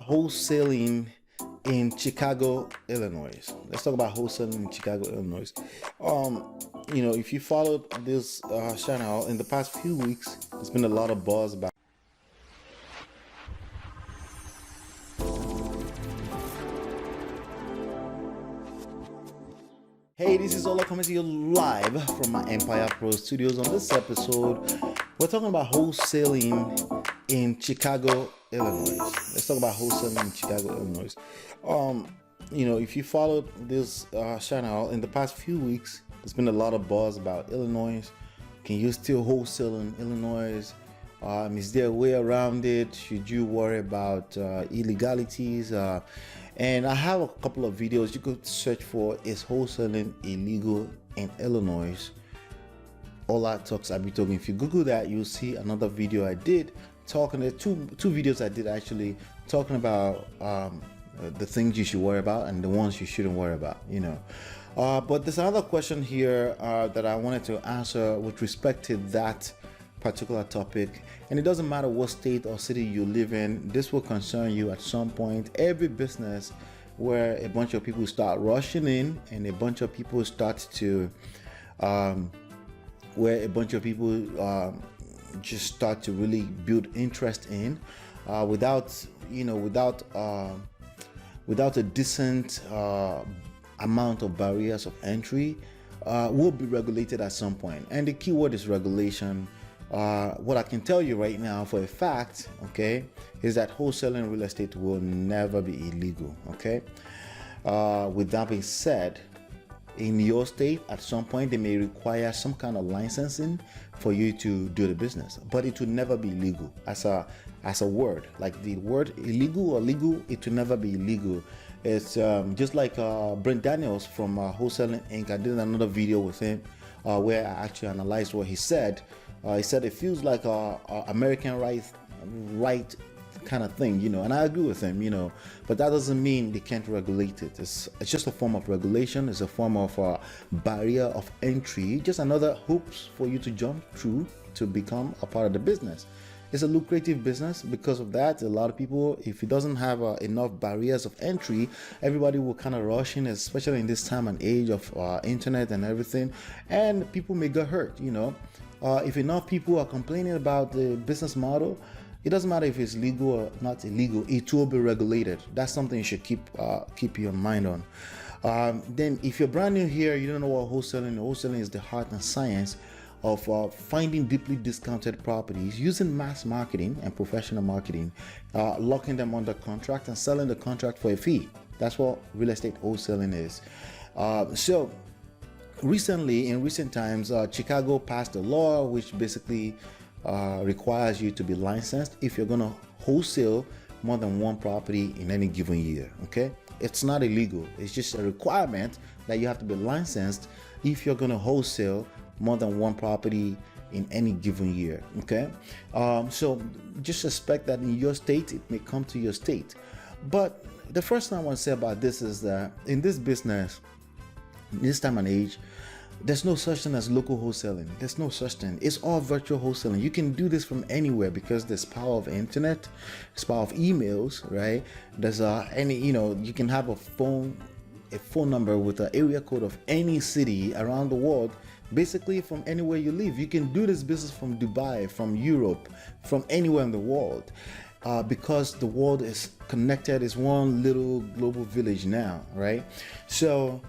wholesaling in Chicago, Illinois. Let's talk about wholesaling in Chicago, Illinois. If you followed this channel in the past few weeks, there's been a lot of buzz about. Hey, this is Ola coming to you live from myEmpirePRO studios. On this episode, we're talking about wholesaling in Chicago, Illinois. Let's talk about wholesaling in Chicago, Illinois. If you followed this channel in the past few weeks, there's been a lot of buzz about Illinois. Can you still wholesale in Illinois? Is there a way around it? Should you worry about illegalities? And I have a couple of videos you could search for. Is wholesaling illegal in Illinois? Ola Talks Abitogun. If you Google that, you'll see another video I did talking. Two videos I did actually talking about the things you should worry about and the ones you shouldn't worry about. But there's another question here that I wanted to answer with respect to that particular topic, and it doesn't matter what state or city you live in, this will concern you at some point. Every business where a bunch of people start rushing in and a bunch of people start to just start to really build interest in without a decent amount of barriers of entry, will be regulated at some point. And the key word is regulation. What I can tell you right now for a fact, okay, is that wholesaling real estate will never be illegal, okay? With that being said, in your state, at some point, they may require some kind of licensing for you to do the business, but it will never be illegal as a word. Like the word illegal or legal, it will never be illegal. It's just like Brent Daniels from Wholesaling Inc. I did another video with him where I actually analyzed what he said. He said it feels like a American right kind of thing, and I agree with him, but that doesn't mean they can't regulate it. It's just a form of regulation. It's a form of barrier of entry, just another hoops for you to jump through to become a part of the business. It's a lucrative business. Because of that, a lot of people, if it doesn't have enough barriers of entry, everybody will kind of rush in, especially in this time and age of internet and everything, and people may get hurt. If enough people are complaining about the business model, it doesn't matter if it's legal or not illegal, it will be regulated. That's something you should keep your mind on. Then if you're brand new here, you don't know what wholesaling is the heart and science of finding deeply discounted properties using mass marketing and professional marketing, locking them under contract and selling the contract for a fee. That's what real estate wholesaling is. Recently, in recent times, Chicago passed a law which basically requires you to be licensed if you're going to wholesale more than one property in any given year. Okay, it's not illegal. It's just a requirement that you have to be licensed if you're going to wholesale more than one property in any given year. Okay, so just suspect that in your state it may come to your state. But the first thing I want to say about this is that in this business, this time and age, there's no such thing as local wholesaling. There's no such thing. It's all virtual wholesaling. You can do this from anywhere because there's power of internet, there's power of emails, right? There's you can have a phone number with an area code of any city around the world, basically from anywhere you live. You can do this business from Dubai, from Europe, from anywhere in the world. Because the world is connected, is one little global village now, right? So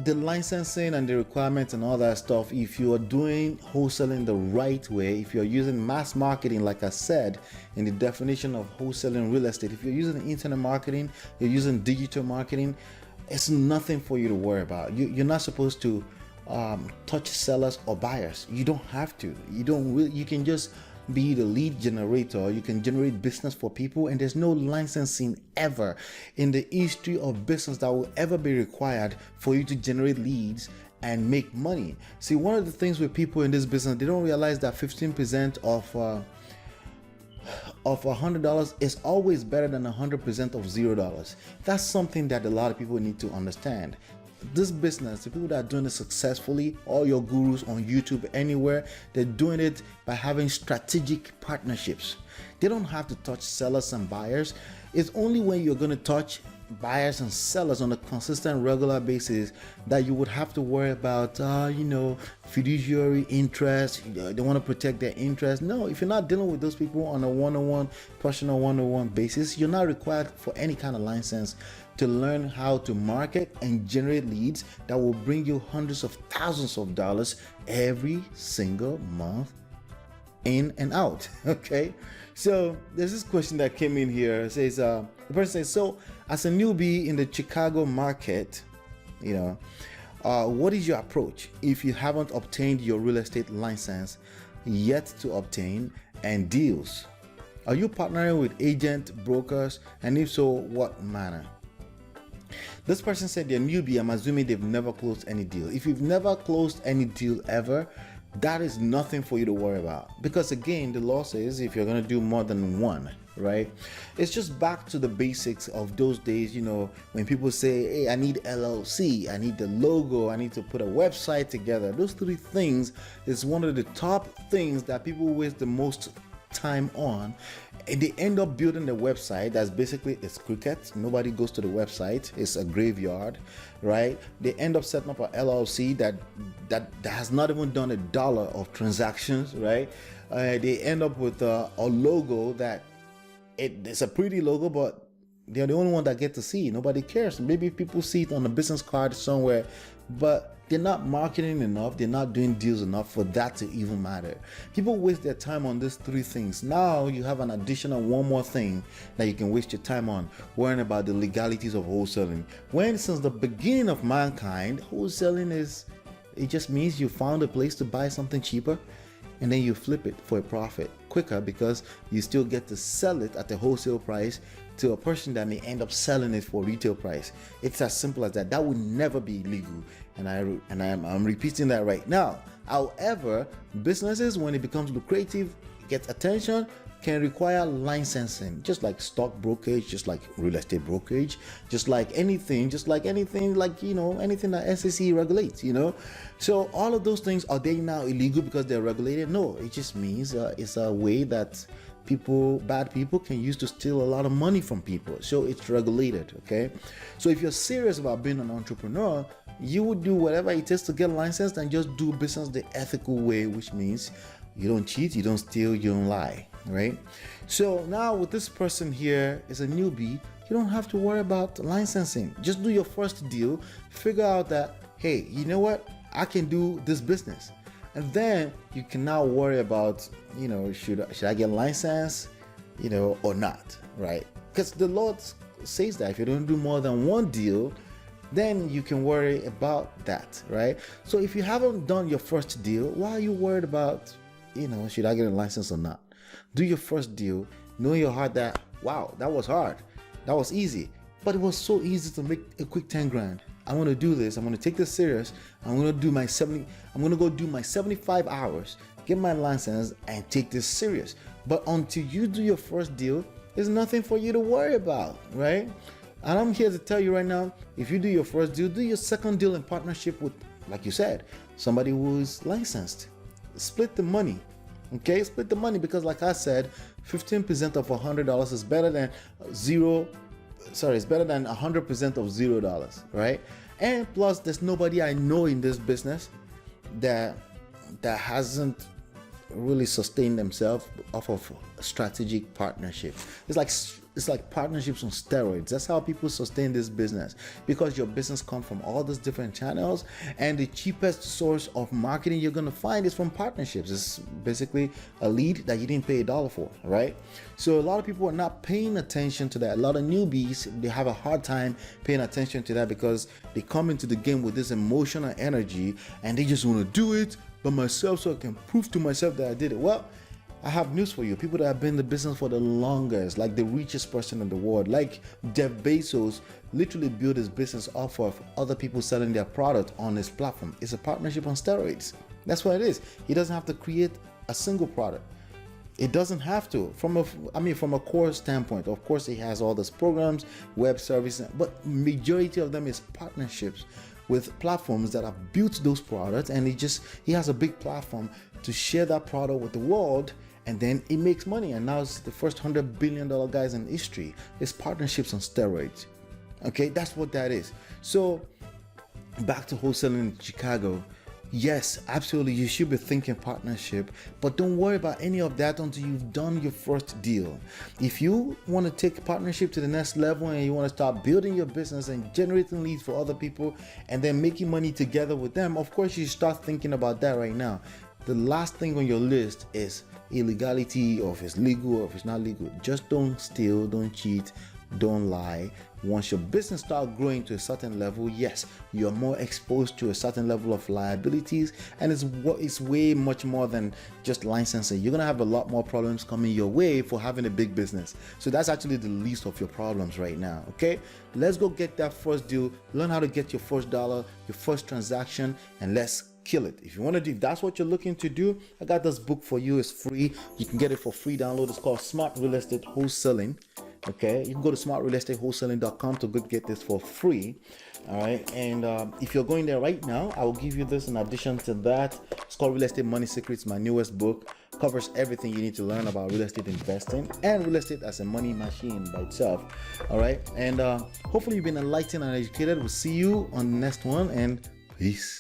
the licensing and the requirements and all that stuff, if you are doing wholesaling the right way, if you're using mass marketing, like I said in the definition of wholesaling real estate, if you're using internet marketing, you're using digital marketing, it's nothing for you to worry about. You're not supposed to touch sellers or buyers. You don't have to. You can just be the lead generator. You can generate business for people, and there's no licensing ever in the history of business that will ever be required for you to generate leads and make money. See, one of the things with people in this business, they don't realize that 15% of $100 is always better than 100% of $0. That's something that a lot of people need to understand. this business, the people that are doing it successfully, all your gurus on YouTube, anywhere, they're doing it by having strategic partnerships. They don't have to touch sellers and buyers. It's only when you're going to touch buyers and sellers on a consistent, regular basis that you would have to worry about, fiduciary interest. They want to protect their interest. No, if you're not dealing with those people on a one-on-one, personal one-on-one basis, you're not required for any kind of license to learn how to market and generate leads that will bring you hundreds of thousands of dollars every single month in and out. Okay, so there's this question that came in here. It says, the person says, so as a newbie in the Chicago market, what is your approach if you haven't obtained your real estate license yet to obtain, and deals? Are you partnering with agent brokers, and if so, what manner? This person said they're newbie. I'm assuming they've never closed any deal. If you've never closed any deal ever, that is nothing for you to worry about, because again, the law says if you're going to do more than one, right? It's just back to the basics of those days, when people say, hey, I need LLC, I need the logo, I need to put a website together. Those three things is one of the top things that people waste the most time on, and they end up building the website that's basically, it's cricket. Nobody goes to the website. It's a graveyard, right? They end up setting up a LLC that has not even done $1 of transactions, right? They end up with a logo that it's a pretty logo, but they're the only one that get to see it. Nobody cares. Maybe people see it on a business card somewhere, but they're not marketing enough. They're not doing deals enough for that to even matter. People waste their time on these three things. Now you have an additional one more thing that you can waste your time on, worrying about the legalities of wholesaling. When since the beginning of mankind, wholesaling it just means you found a place to buy something cheaper, and then you flip it for a profit quicker, because you still get to sell it at the wholesale price to a person that may end up selling it for retail price. It's as simple as that. That would never be legal, and I'm repeating that right now. However, businesses, when it becomes lucrative, gets attention, can require licensing, just like stock brokerage, just like real estate brokerage, just like anything anything that SEC regulates, So all of those things, are they now illegal because they're regulated? No, it just means it's a way that bad people can use to steal a lot of money from people. So it's regulated, okay? So if you're serious about being an entrepreneur, you would do whatever it takes to get licensed and just do business the ethical way, which means you don't cheat, you don't steal, you don't lie, right? So now with this person here is a newbie, you don't have to worry about licensing. Just do your first deal, figure out that, hey, you know what? I can do this business. And then you can now worry about, should I get licensed, or not, right? Because the law says that if you don't do more than one deal, then you can worry about that, right? So if you haven't done your first deal, why are you worried about, should I get a license or not? Do your first deal, know in your heart that, wow, that was hard, that was easy, but it was so easy to make a quick 10 grand. I want to do this. I'm going to take this serious. I'm going to go do my 75 hours, get my license, and take this serious. But until you do your first deal, there's nothing for you to worry about, right? And I'm here to tell you right now, if you do your first deal, do your second deal in partnership with, like you said, somebody who is licensed. Split the money, okay? Split the money, because like I said, 15% of $100 is better than it's better than 100% of $0, right? And plus, there's nobody I know in this business that hasn't really sustained themselves off of a strategic partnership. It's like partnerships on steroids. That's how people sustain this business, because your business comes from all these different channels, and the cheapest source of marketing you're going to find is from partnerships. It's basically a lead that you didn't pay $1 for, right? So a lot of people are not paying attention to that. A lot of newbies, they have a hard time paying attention to that, because they come into the game with this emotional energy and they just want to do it by myself so I can prove to myself that I did it. Well, I have news for you. People that have been in the business for the longest, like the richest person in the world, like Jeff Bezos, literally built his business off of other people selling their product on his platform. It's a partnership on steroids. That's what it is. He doesn't have to create a single product. It doesn't have to. From a core standpoint, of course, he has all these programs, web services, but majority of them is partnerships with platforms that have built those products, and he has a big platform to share that product with the world, and then he makes money. And now it's the first $100 billion guys in history. It's partnerships on steroids. Okay, that's what that is. So back to wholesaling in Chicago. Yes, absolutely, you should be thinking partnership, but don't worry about any of that until you've done your first deal. If you want to take partnership to the next level and you want to start building your business and generating leads for other people and then making money together with them, of course you start thinking about that right now. The last thing on your list is illegality, or if it's legal or if it's not legal. Just don't steal, don't cheat, don't lie. Once your business starts growing to a certain level, yes, you're more exposed to a certain level of liabilities, and it's way much more than just licensing. You're gonna have a lot more problems coming your way for having a big business. So that's actually the least of your problems right now. Okay, let's go get that first deal, learn how to get your first dollar, your first transaction, and let's kill it. If you want to do, if that's what you're looking to do, I got this book for you. It's free. You can get it for free download. It's called Smart Real Estate Wholesaling. Okay, you can go to smartrealestatewholesaling.com to go get this for free. All right, and if you're going there right now, I will give you this in addition to that. It's called Real Estate Money Secrets, my newest book. Covers everything you need to learn about real estate investing and real estate as a money machine by itself. All right, and hopefully you've been enlightened and educated. We'll see you on the next one, and peace.